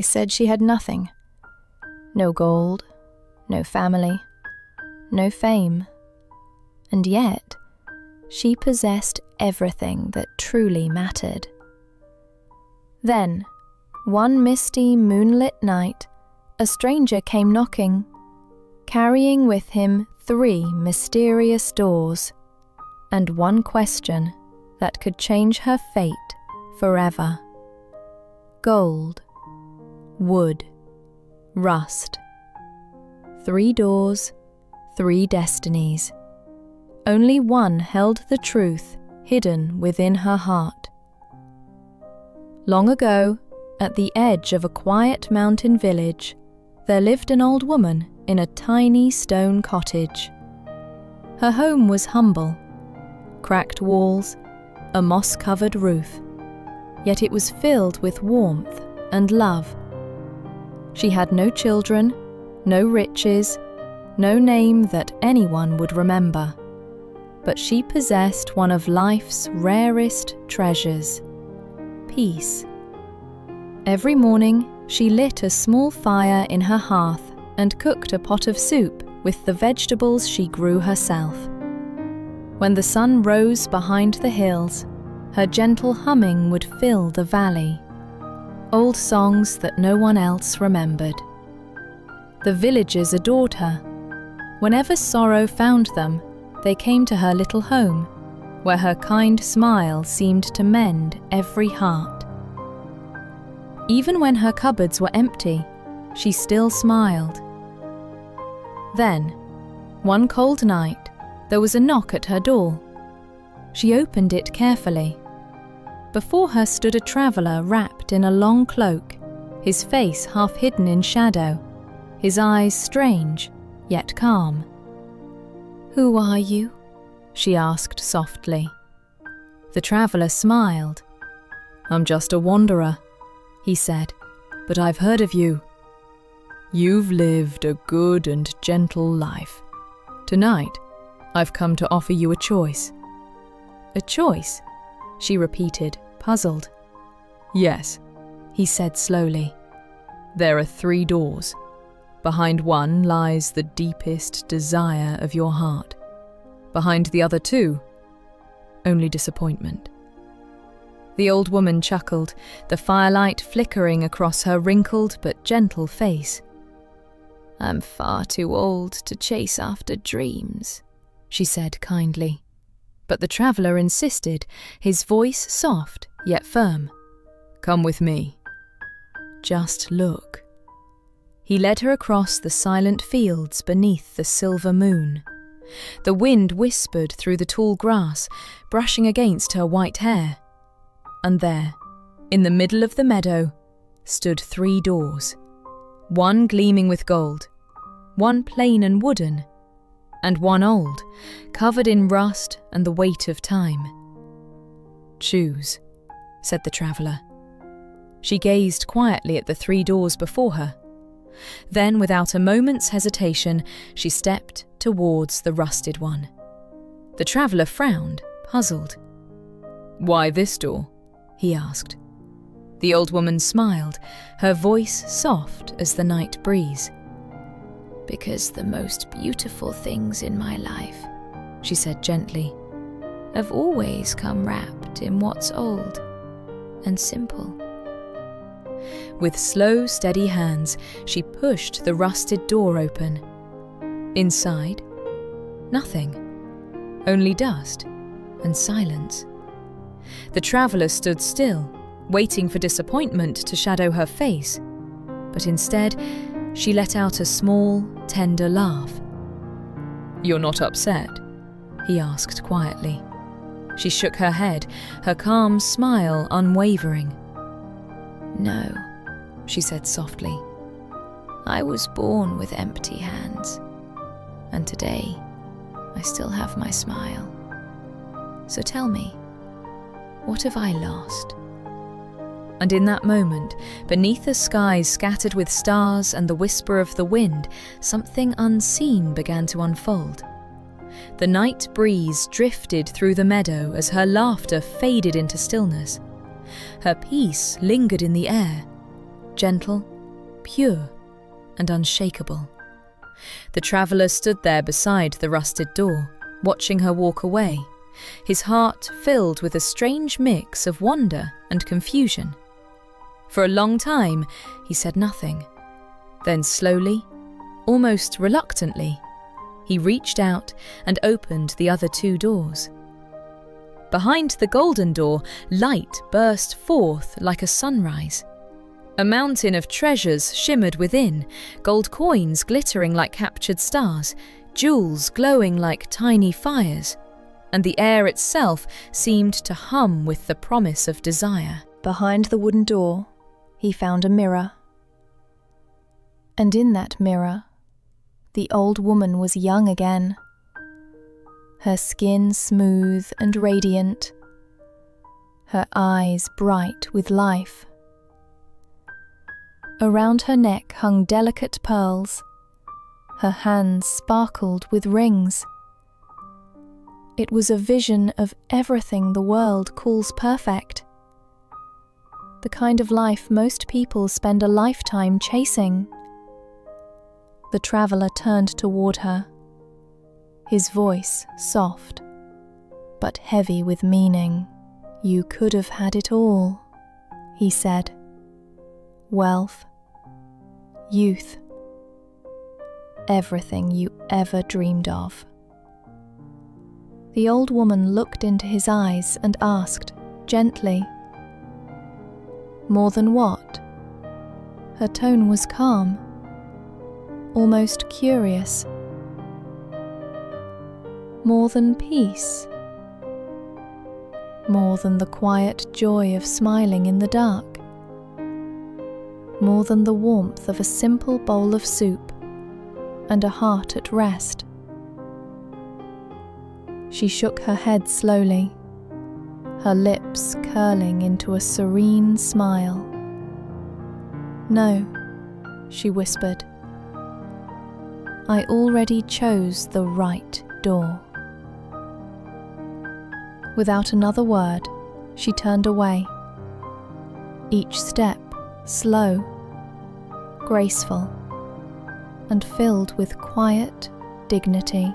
said she had nothing. No gold, no family, no fame. And yet, she possessed everything that truly mattered. Then, one misty moonlit night, a stranger came knocking, carrying with him 3 mysterious doors, and one question that could change her fate forever. Gold, wood, rust. 3 doors, 3 destinies. Only one held the truth hidden within her heart. Long ago, at the edge of a quiet mountain village, there lived an old woman in a tiny stone cottage. Her home was humble, cracked walls, a moss-covered roof, yet it was filled with warmth and love. She had no children, no riches, no name that anyone would remember, but she possessed one of life's rarest treasures: peace. Every morning, she lit a small fire in her hearth and cooked a pot of soup with the vegetables she grew herself. When the sun rose behind the hills, her gentle humming would fill the valley, old songs that no one else remembered. The villagers adored her. Whenever sorrow found them, they came to her little home, where her kind smile seemed to mend every heart. Even when her cupboards were empty, she still smiled. Then, one cold night, there was a knock at her door. She opened it carefully. Before her stood a traveller wrapped in a long cloak, his face half hidden in shadow, his eyes strange, yet calm. "Who are you?" she asked softly. The traveller smiled. "I'm just a wanderer," he said, "but I've heard of you. You've lived a good and gentle life. Tonight, I've come to offer you a choice." "A choice?" she repeated, puzzled. "Yes," he said slowly. "There are 3 doors. Behind one lies the deepest desire of your heart. Behind the other 2, only disappointment." The old woman chuckled, the firelight flickering across her wrinkled but gentle face. "I'm far too old to chase after dreams," she said kindly. But the traveller insisted, his voice soft yet firm. "Come with me. Just look." He led her across the silent fields beneath the silver moon. The wind whispered through the tall grass, brushing against her white hair. And there, in the middle of the meadow, stood 3 doors, one gleaming with gold, one plain and wooden, and one old, covered in rust and the weight of time. "Choose," said the traveller. She gazed quietly at the 3 doors before her. Then, without a moment's hesitation, she stepped towards the rusted one. The traveller frowned, puzzled. "Why this door?" he asked. The old woman smiled, her voice soft as the night breeze. "Because the most beautiful things in my life," she said gently, "have always come wrapped in what's old and simple." With slow, steady hands, she pushed the rusted door open. Inside, nothing, only dust and silence. The traveller stood still, waiting for disappointment to shadow her face, but instead, she let out a small, tender laugh. "You're not upset?" he asked quietly. She shook her head, her calm smile unwavering. "No," she said softly. "I was born with empty hands, and today I still have my smile. So tell me, what have I lost?" And in that moment, beneath a sky scattered with stars and the whisper of the wind, something unseen began to unfold. The night breeze drifted through the meadow as her laughter faded into stillness. Her peace lingered in the air, gentle pure and unshakable. The traveller stood there beside the rusted door, watching her walk away, his heart filled with a strange mix of wonder and confusion. For a long time, he said nothing. Then slowly, almost reluctantly, he reached out and opened the other 2 doors. Behind the golden door, light burst forth like a sunrise. A mountain of treasures shimmered within, gold coins glittering like captured stars, jewels glowing like tiny fires, and the air itself seemed to hum with the promise of desire. Behind the wooden door, he found a mirror. And in that mirror, the old woman was young again, her skin smooth and radiant, her eyes bright with life. Around her neck hung delicate pearls, her hands sparkled with rings. It was a vision of everything the world calls perfect, the kind of life most people spend a lifetime chasing. The traveller turned toward her, his voice soft, but heavy with meaning. "You could have had it all," he said. "Wealth, youth, everything you ever dreamed of." The old woman looked into his eyes and asked, gently, "More than what?" Her tone was calm, almost curious. "More than peace? More than the quiet joy of smiling in the dark? More than the warmth of a simple bowl of soup and a heart at rest?" She shook her head slowly, her lips curling into a serene smile. "No," she whispered. "I already chose the right door." Without another word, she turned away, each step slow, graceful, and filled with quiet dignity.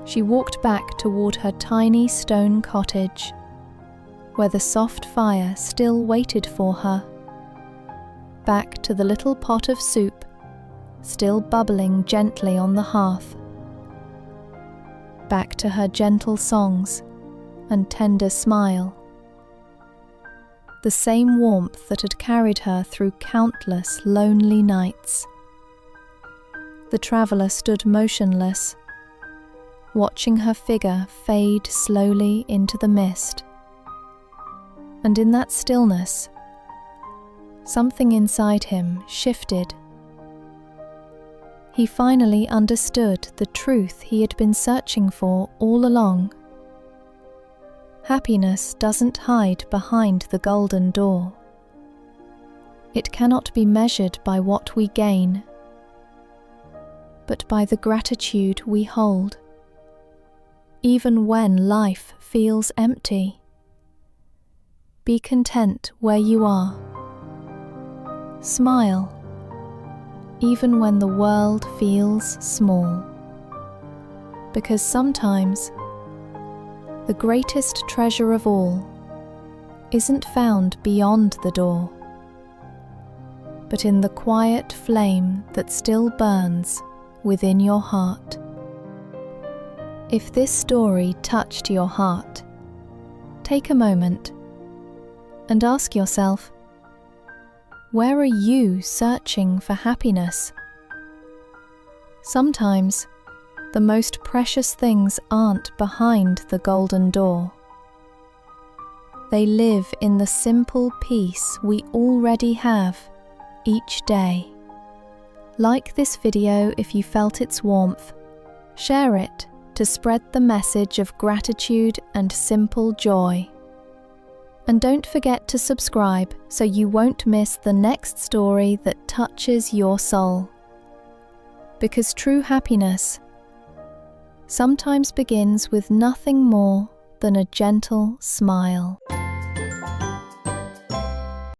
She walked back toward her tiny stone cottage, where the soft fire still waited for her, back to the little pot of soup, still bubbling gently on the hearth, back to her gentle songs and tender smile, the same warmth that had carried her through countless lonely nights. The traveller stood motionless, watching her figure fade slowly into the mist. And in that stillness, something inside him shifted. He finally understood the truth he had been searching for all along. Happiness doesn't hide behind the golden door. It cannot be measured by what we gain, but by the gratitude we hold, even when life feels empty. Be content where you are. Smile, even when the world feels small, because sometimes the greatest treasure of all isn't found beyond the door, but in the quiet flame that still burns within your heart. If this story touched your heart, take a moment and ask yourself, where are you searching for happiness? Sometimes the most precious things aren't behind the golden door. They live in the simple peace we already have each day. Like this video if you felt its warmth. Share it to spread the message of gratitude and simple joy. And don't forget to subscribe so you won't miss the next story that touches your soul. Because true happiness sometimes begins with nothing more than a gentle smile.